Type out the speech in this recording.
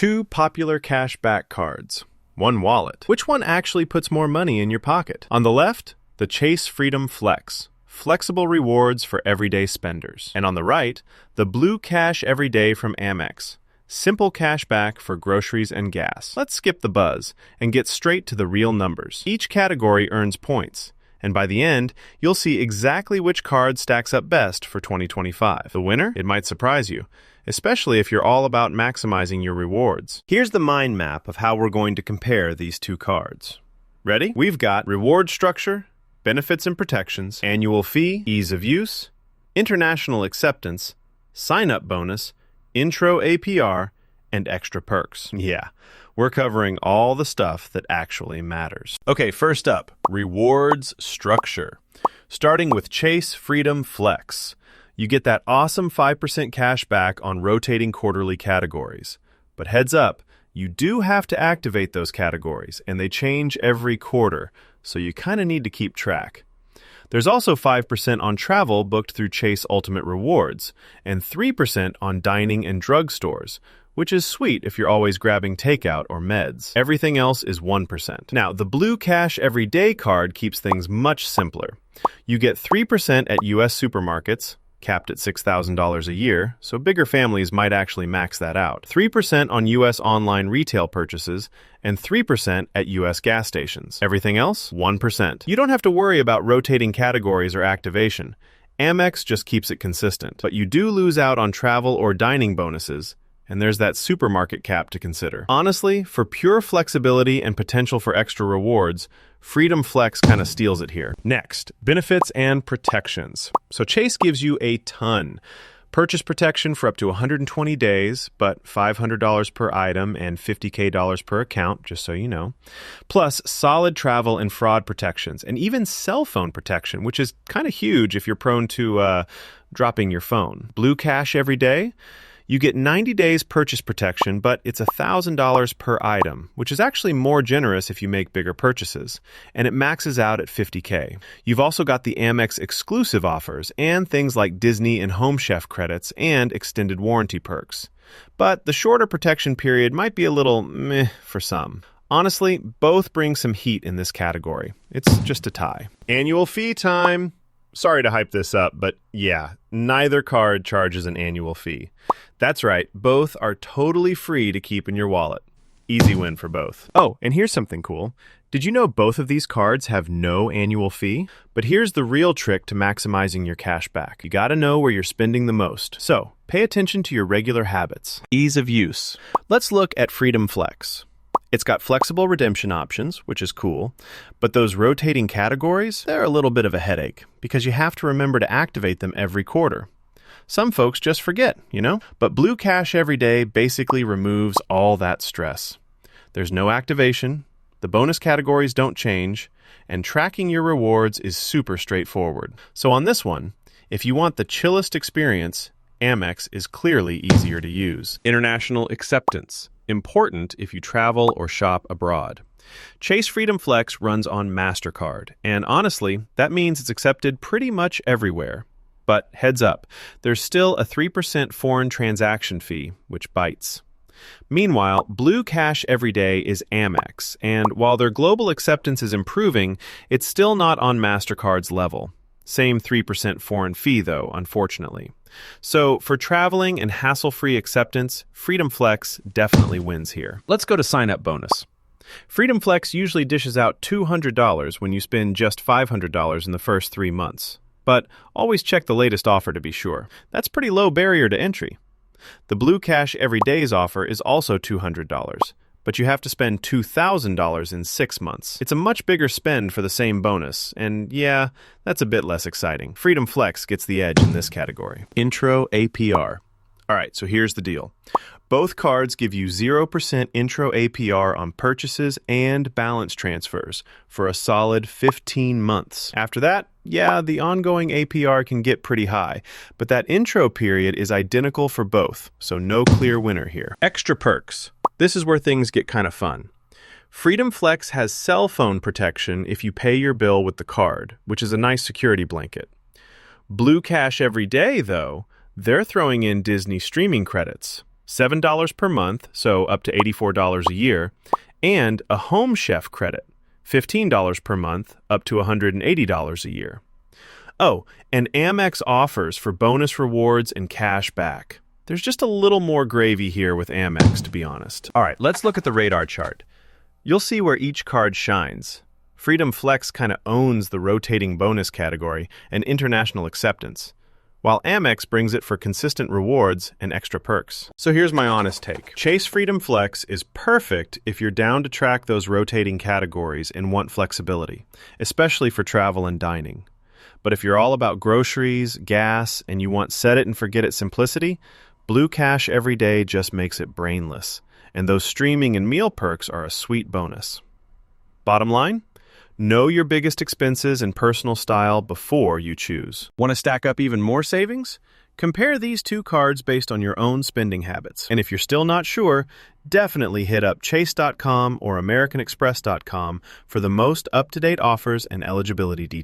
Two popular cash back cards. One wallet. Which one actually puts more money in your pocket? On the left, the Chase Freedom Flex. Flexible rewards for everyday spenders. And on the right, the Blue Cash Everyday from Amex. Simple cash back for groceries and gas. Let's skip the buzz and get straight to the real numbers. Each category earns points, and by the end, you'll see exactly which card stacks up best for 2025. The winner? It might surprise you, especially if you're all about maximizing your rewards. Here's the mind map of how we're going to compare these two cards. Ready? We've got reward structure, benefits and protections, annual fee, ease of use, international acceptance, sign-up bonus, intro APR, and extra perks. Yeah, we're covering all the stuff that actually matters. Okay, first up, rewards structure. Starting with Chase Freedom Flex. You get that awesome 5% cash back on rotating quarterly categories. But heads up, you do have to activate those categories, and they change every quarter, so you kind of need to keep track. There's also 5% on travel booked through Chase Ultimate Rewards, and 3% on dining and drugstores, which is sweet if you're always grabbing takeout or meds. Everything else is 1%. Now, the Blue Cash Everyday card keeps things much simpler. You get 3% at U.S. supermarkets, capped at $6,000 a year, so bigger families might actually max that out. 3% on U.S. online retail purchases, and 3% at U.S. gas stations. Everything else, 1%. You don't have to worry about rotating categories or activation. Amex just keeps it consistent. But you do lose out on travel or dining bonuses, and there's that supermarket cap to consider. Honestly, for pure flexibility and potential for extra rewards, Freedom Flex kind of steals it here. Next, benefits and protections. So Chase gives you a ton. Purchase protection for up to 120 days, but $500 per item and $50K per account, just so you know. Plus, solid travel and fraud protections, and even cell phone protection, which is kind of huge if you're prone to dropping your phone. Blue Cash Everyday. You get 90 days purchase protection, but it's $1,000 per item, which is actually more generous if you make bigger purchases, and it maxes out at $50K. You've also got the Amex exclusive offers and things like Disney and Home Chef credits and extended warranty perks. But the shorter protection period might be a little meh for some. Honestly, both bring some heat in this category. It's just a tie. Annual fee time. Sorry to hype this up, but yeah, neither card charges an annual fee. That's right, both are totally free to keep in your wallet. Easy win for both. Oh, and here's something cool. Did you know both of these cards have no annual fee? But here's the real trick to maximizing your cash back. You gotta know where you're spending the most. So, pay attention to your regular habits. Ease of use. Let's look at Freedom Flex. It's got flexible redemption options, which is cool, but those rotating categories, they're a little bit of a headache because you have to remember to activate them every quarter. Some folks just forget, But Blue Cash Everyday basically removes all that stress. There's no activation, the bonus categories don't change, and tracking your rewards is super straightforward. So on this one, if you want the chillest experience, Amex is clearly easier to use. International acceptance. Important if you travel or shop abroad. Chase Freedom Flex runs on MasterCard, and honestly, that means it's accepted pretty much everywhere. But heads up, there's still a 3% foreign transaction fee, which bites. Meanwhile, Blue Cash Everyday is Amex, and while their global acceptance is improving, it's still not on MasterCard's level. Same 3% foreign fee, though, unfortunately. So for traveling and hassle-free acceptance, Freedom Flex definitely wins here. Let's go to sign-up bonus. Freedom Flex usually dishes out $200 when you spend just $500 in the first 3 months. But always check the latest offer to be sure. That's pretty low barrier to entry. The Blue Cash Everyday's offer is also $200, but you have to spend $2,000 in 6 months. It's a much bigger spend for the same bonus, and yeah, that's a bit less exciting. Freedom Flex gets the edge in this category. Intro APR. All right, so here's the deal. Both cards give you 0% intro APR on purchases and balance transfers for a solid 15 months. After that, yeah, the ongoing APR can get pretty high, but that intro period is identical for both, so no clear winner here. Extra perks. This is where things get kind of fun. Freedom Flex has cell phone protection if you pay your bill with the card, which is a nice security blanket. Blue Cash Everyday, though, they're throwing in Disney streaming credits. $7 per month, so up to $84 a year, and a Home Chef credit, $15 per month, up to $180 a year. Oh, and Amex offers for bonus rewards and cash back. There's just a little more gravy here with Amex, to be honest. All right, let's look at the radar chart. You'll see where each card shines. Freedom Flex kind of owns the rotating bonus category and international acceptance, while Amex brings it for consistent rewards and extra perks. So here's my honest take. Chase Freedom Flex is perfect if you're down to track those rotating categories and want flexibility, especially for travel and dining. But if you're all about groceries, gas, and you want set it and forget it simplicity, Blue Cash Every Day just makes it brainless, and those streaming and meal perks are a sweet bonus. Bottom line? Know your biggest expenses and personal style before you choose. Want to stack up even more savings? Compare these two cards based on your own spending habits. And if you're still not sure, definitely hit up chase.com or americanexpress.com for the most up-to-date offers and eligibility details.